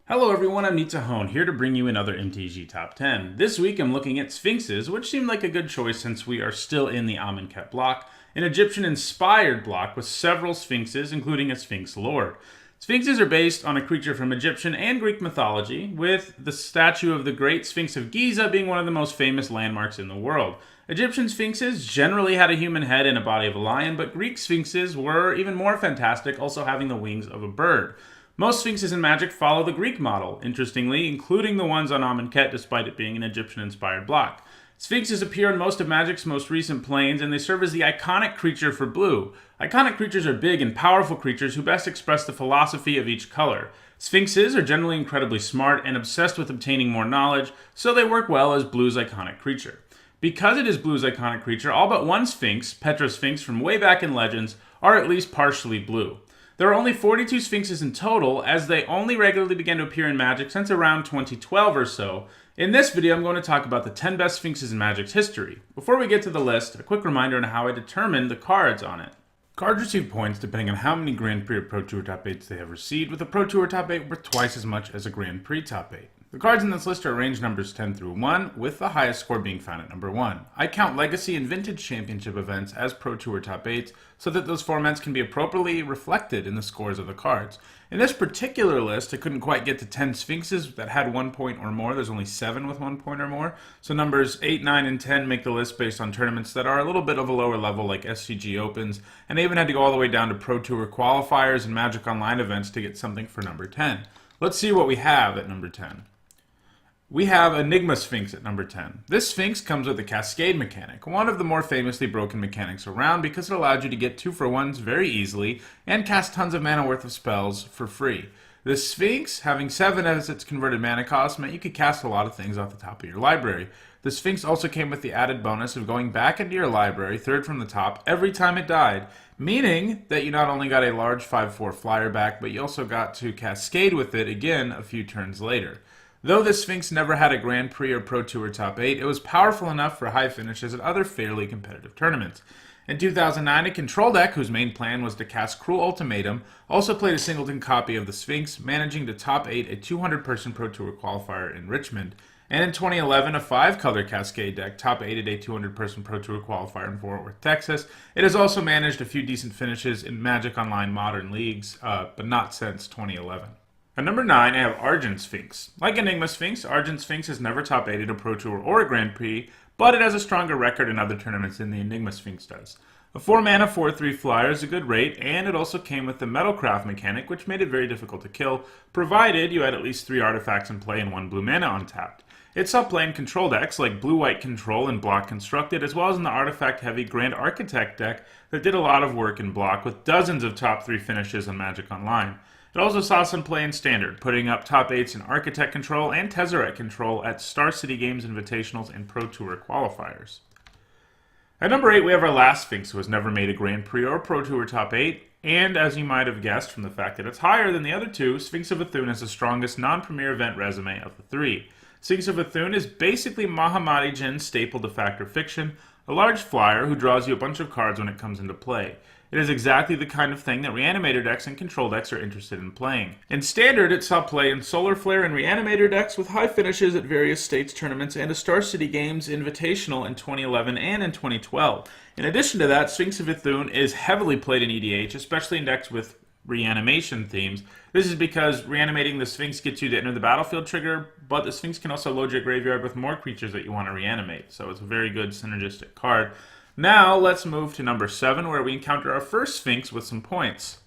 Hello everyone, I'm Nizzahon, here to bring you another MTG Top 10. This week I'm looking at Sphinxes, which seemed like a good choice since we are still in the Amonkhet block, an Egyptian-inspired block with several Sphinxes, including a Sphinx Lord. Sphinxes are based on a creature from Egyptian and Greek mythology, with the statue of the Great Sphinx of Giza being one of the most famous landmarks in the world. Egyptian Sphinxes generally had a human head and a body of a lion, but Greek Sphinxes were even more fantastic, also having the wings of a bird. Most Sphinxes in Magic follow the Greek model, interestingly, including the ones on Amonkhet despite it being an Egyptian-inspired block. Sphinxes appear in most of Magic's most recent planes, and they serve as the iconic creature for blue. Iconic creatures are big and powerful creatures who best express the philosophy of each color. Sphinxes are generally incredibly smart and obsessed with obtaining more knowledge, so they work well as blue's iconic creature. Because it is blue's iconic creature, all but one Sphinx, Petra Sphinx from way back in Legends, are at least partially blue. There are only 42 Sphinxes in total, as they only regularly began to appear in Magic since around 2012 or so. In this video, I'm going to talk about the 10 best Sphinxes in Magic's history. Before we get to the list, a quick reminder on how I determined the cards on it. Cards receive points depending on how many Grand Prix or Pro Tour Top 8s they have received, with a Pro Tour Top 8 worth twice as much as a Grand Prix Top 8. The cards in this list are arranged numbers 10 through 1, with the highest score being found at number 1. I count Legacy and Vintage Championship events as Pro Tour Top 8s, so that those formats can be appropriately reflected in the scores of the cards. In this particular list, I couldn't quite get to 10 Sphinxes that had 1 point or more. There's only 7 with 1 point or more. So numbers 8, 9, and 10 make the list based on tournaments that are a little bit of a lower level, like SCG Opens, and I even had to go all the way down to Pro Tour qualifiers and Magic Online events to get something for number 10. Let's see what we have at number 10. We have Enigma Sphinx at number 10. This Sphinx comes with a Cascade mechanic, one of the more famously broken mechanics around because it allowed you to get 2-for-1s very easily and cast tons of mana worth of spells for free. This Sphinx, having 7 as its converted mana cost, meant you could cast a lot of things off the top of your library. The Sphinx also came with the added bonus of going back into your library, third from the top, every time it died, meaning that you not only got a large 5/4 flyer back, but you also got to Cascade with it again a few turns later. Though this Sphinx never had a Grand Prix or Pro Tour Top 8, it was powerful enough for high finishes at other fairly competitive tournaments. In 2009, a control deck whose main plan was to cast Cruel Ultimatum also played a singleton copy of the Sphinx, managing to top 8 a 200-person Pro Tour qualifier in Richmond. And in 2011, a 5-color Cascade deck top 8'd a 200-person Pro Tour qualifier in Fort Worth, Texas. It has also managed a few decent finishes in Magic Online Modern Leagues, but not since 2011. At number 9, I have Argent Sphinx. Like Enigma Sphinx, Argent Sphinx has never top 8'd a Pro Tour or a Grand Prix, but it has a stronger record in other tournaments than the Enigma Sphinx does. A 4-mana 4/3 flyer is a good rate, and it also came with the Metalcraft mechanic, which made it very difficult to kill, provided you had at least 3 artifacts in play and 1 blue mana untapped. It saw play in control decks like Blue-White Control and Block Constructed, as well as in the artifact-heavy Grand Architect deck that did a lot of work in Block, with dozens of top 3 finishes on Magic Online. It also saw some play in Standard, putting up top 8s in Architect Control and Tezzeret Control at Star City Games Invitationals and Pro Tour qualifiers. At number 8, we have our last Sphinx, who has never made a Grand Prix or Pro Tour Top 8, and as you might have guessed from the fact that it's higher than the other 2, Sphinx of Athun has the strongest non-premier event resume of the 3. Sphinx of Athun is basically Mahamadi Jin's staple de facto fiction, a large flyer who draws you a bunch of cards when it comes into play. It is exactly the kind of thing that Reanimator decks and Control decks are interested in playing. In Standard, it saw play in Solar Flare and Reanimator decks with high finishes at various states tournaments and a Star City Games Invitational in 2011 and in 2012. In addition to that, Sphinx of Athun is heavily played in EDH, especially in decks with reanimation themes. This is because reanimating the Sphinx gets you to enter the battlefield trigger, but the Sphinx can also load your graveyard with more creatures that you want to reanimate, so it's a very good synergistic card. Now, let's move to number 7, where we encounter our first Sphinx with some points.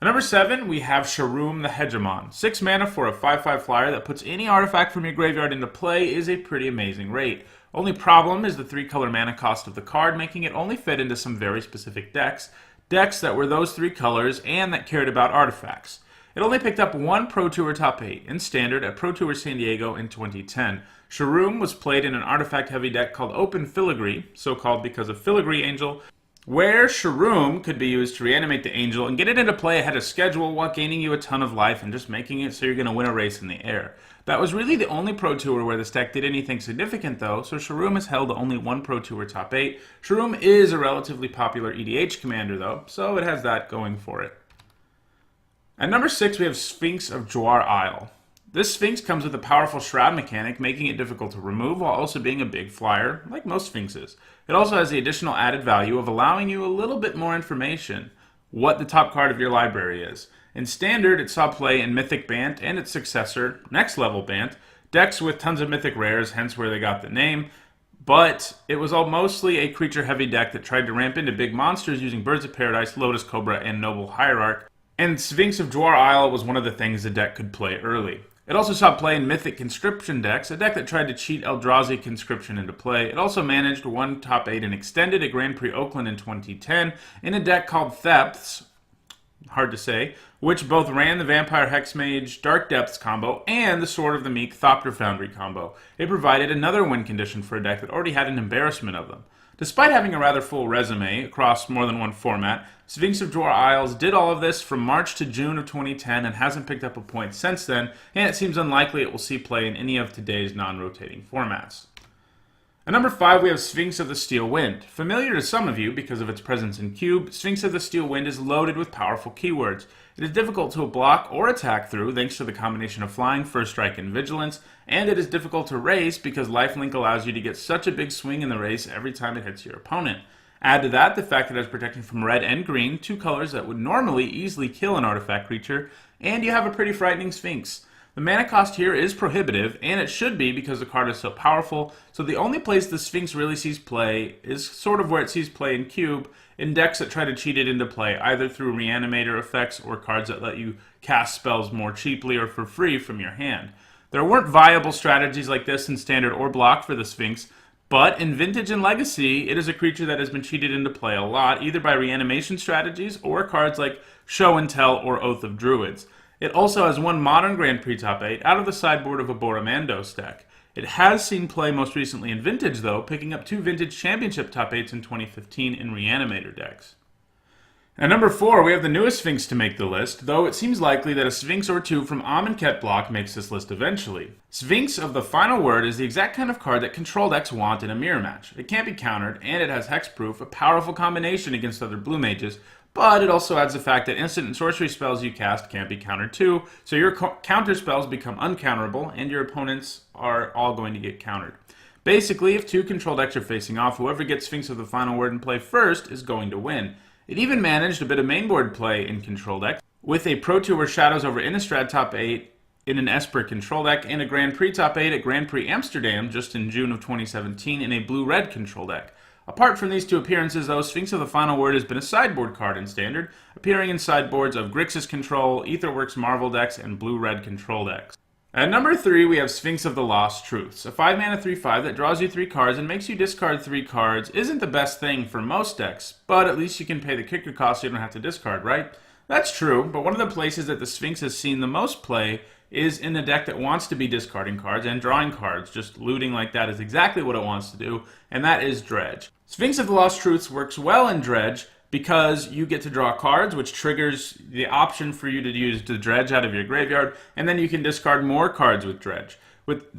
At number 7, we have Sharuum the Hegemon. 6 mana for a 5/5 flyer that puts any artifact from your graveyard into play is a pretty amazing rate. Only problem is the 3-color mana cost of the card, making it only fit into some very specific decks that were those 3 colors and that cared about artifacts. It only picked up 1 Pro Tour Top 8 in Standard at Pro Tour San Diego in 2010. Sharuum was played in an artifact-heavy deck called Open Filigree, so called because of Filigree Angel, where Sharuum could be used to reanimate the Angel and get it into play ahead of schedule while gaining you a ton of life and just making it so you're going to win a race in the air. That was really the only Pro Tour where this deck did anything significant though, so Sharuum has held only 1 Pro Tour Top 8. Sharuum is a relatively popular EDH commander though, so it has that going for it. At number 6, we have Sphinx of Jawar Idol. This Sphinx comes with a powerful Shroud mechanic, making it difficult to remove while also being a big flyer, like most Sphinxes. It also has the additional added value of allowing you a little bit more information, what the top card of your library is. In Standard, it saw play in Mythic Bant and its successor, Next Level Bant, decks with tons of Mythic rares, hence where they got the name, but it was all mostly a creature-heavy deck that tried to ramp into big monsters using Birds of Paradise, Lotus Cobra, and Noble Hierarch, and Sphinx of Jawar Idol was one of the things the deck could play early. It also saw play in Mythic Conscription decks, a deck that tried to cheat Eldrazi Conscription into play. It also managed one top 8 and extended at Grand Prix Oakland in 2010 in a deck called Thepths, hard to say, which both ran the Vampire Hexmage Dark Depths combo and the Sword of the Meek Thopter Foundry combo. It provided another win condition for a deck that already had an embarrassment of them. Despite having a rather full resume across more than one format, Sphinx of Jawar Isles did all of this from March to June of 2010 and hasn't picked up a point since then, and it seems unlikely it will see play in any of today's non-rotating formats. At number 5, we have Sphinx of the Steel Wind. Familiar to some of you because of its presence in Cube, Sphinx of the Steel Wind is loaded with powerful keywords. It is difficult to block or attack through thanks to the combination of Flying, First Strike, and Vigilance, and it is difficult to race because Lifelink allows you to get such a big swing in the race every time it hits your opponent. Add to that the fact that it has protection from red and green, two colors that would normally easily kill an artifact creature, and you have a pretty frightening Sphinx. The mana cost here is prohibitive, and it should be because the card is so powerful, so the only place the Sphinx really sees play is sort of where it sees play in Cube, in decks that try to cheat it into play, either through Reanimator effects or cards that let you cast spells more cheaply or for free from your hand. There weren't viable strategies like this in Standard or Block for the Sphinx, but in Vintage and Legacy, it is a creature that has been cheated into play a lot, either by reanimation strategies or cards like Show and Tell or Oath of Druids. It also has one modern Grand Prix top 8 out of the sideboard of a Boromandos deck. It has seen play most recently in Vintage, though, picking up 2 Vintage Championship top 8s in 2015 in Reanimator decks. At number 4, we have the newest Sphinx to make the list, though it seems likely that a Sphinx or two from Amonkhet block makes this list eventually. Sphinx of the Final Word is the exact kind of card that control decks want in a mirror match. It can't be countered, and it has hexproof, a powerful combination against other blue mages, but it also adds the fact that instant and sorcery spells you cast can't be countered too, so your counter spells become uncounterable, and your opponents are all going to get countered. Basically, if 2 control decks are facing off, whoever gets Sphinx of the Final Word in play first is going to win. It even managed a bit of mainboard play in control decks, with a Pro Tour Shadows over Innistrad top 8 in an Esper control deck, and a Grand Prix top 8 at Grand Prix Amsterdam just in June of 2017 in a blue-red control deck. Apart from these 2 appearances, though, Sphinx of the Final Word has been a sideboard card in Standard, appearing in sideboards of Grixis Control, Aetherworks Marvel decks, and blue-red control decks. At number 3, we have Sphinx of the Lost Truths. A 5-mana 3/5 that draws you 3 cards and makes you discard 3 cards isn't the best thing for most decks, but at least you can pay the kicker cost so you don't have to discard, right? That's true, but one of the places that the Sphinx has seen the most play is in a deck that wants to be discarding cards and drawing cards. Just looting like that is exactly what it wants to do, and that is Dredge. Sphinx of the Lost Truths works well in Dredge because you get to draw cards, which triggers the option for you to use the Dredge out of your graveyard, and then you can discard more cards with Dredge.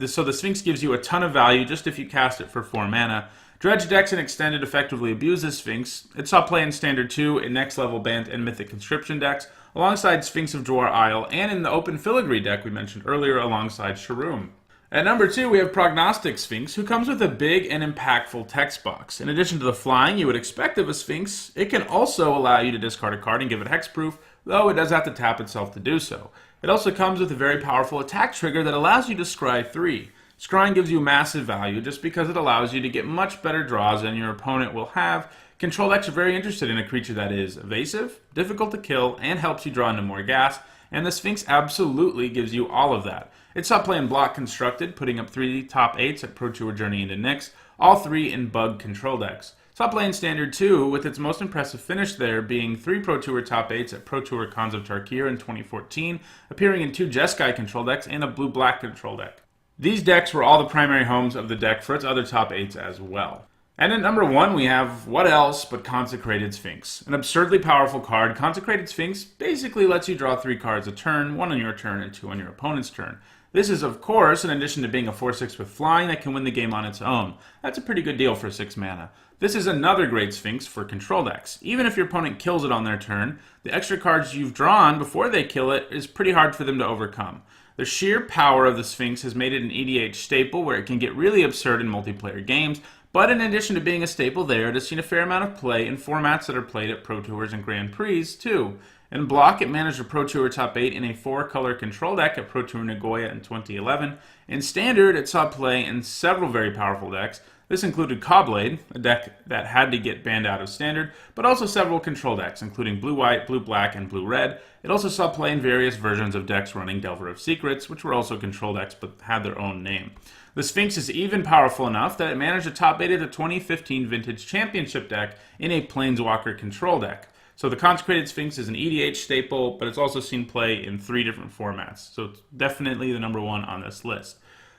So the Sphinx gives you a ton of value just if you cast it for 4 mana. Dredge decks and Extended effectively abuse the Sphinx. It saw play in Standard 2, in Next Level Bant, and Mythic Conscription decks, alongside Sphinx of Jawar Idol, and in the Open Filigree deck we mentioned earlier alongside Sharoom. At number 2, we have Prognostic Sphinx, who comes with a big and impactful text box. In addition to the flying you would expect of a Sphinx, it can also allow you to discard a card and give it hexproof, though it does have to tap itself to do so. It also comes with a very powerful attack trigger that allows you to scry 3. Scrying gives you massive value just because it allows you to get much better draws than your opponent will have. Control decks are very interested in a creature that is evasive, difficult to kill, and helps you draw into more gas, and the Sphinx absolutely gives you all of that. It saw play in Block Constructed, putting up 3 top 8s at Pro Tour Journey into Nyx, all 3 in Bug control decks. Saw play in Standard 2, with its most impressive finish there being 3 Pro Tour top 8s at Pro Tour Khans of Tarkir in 2014, appearing in 2 Jeskai control decks and a blue-black control deck. These decks were all the primary homes of the deck for its other top 8s as well. And at number 1, we have what else but Consecrated Sphinx. An absurdly powerful card, Consecrated Sphinx basically lets you draw 3 cards a turn, 1 on your turn and 2 on your opponent's turn. This is, of course, in addition to being a 4/6 with flying that can win the game on its own. That's a pretty good deal for 6 mana. This is another great Sphinx for control decks. Even if your opponent kills it on their turn, the extra cards you've drawn before they kill it is pretty hard for them to overcome. The sheer power of the Sphinx has made it an EDH staple where it can get really absurd in multiplayer games, but in addition to being a staple there, it has seen a fair amount of play in formats that are played at Pro Tours and Grand Prix, too. In Block, it managed a Pro Tour top 8 in a 4-color control deck at Pro Tour Nagoya in 2011. In Standard, it saw play in several very powerful decks. This included Cobblade, a deck that had to get banned out of Standard, but also several control decks, including Blue-White, Blue-Black, and Blue-Red. It also saw play in various versions of decks running Delver of Secrets, which were also control decks but had their own name. The Sphinx is even powerful enough that it managed to top 8 the 2015 Vintage Championship deck in a Planeswalker control deck. So the Consecrated Sphinx is an EDH staple, but it's also seen play in 3 different formats. So it's definitely the number 1 on this list.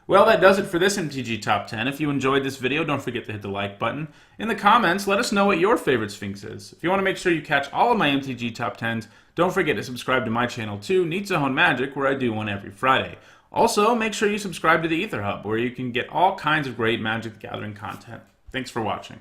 Well, that does it for this MTG Top 10. If you enjoyed this video, don't forget to hit the like button. In the comments, let us know what your favorite Sphinx is. If you want to make sure you catch all of my MTG Top 10s, don't forget to subscribe to my channel too, NizzahonMagic, where I do one every Friday. Also, make sure you subscribe to the Aether Hub, where you can get all kinds of great Magic the Gathering content. Thanks for watching.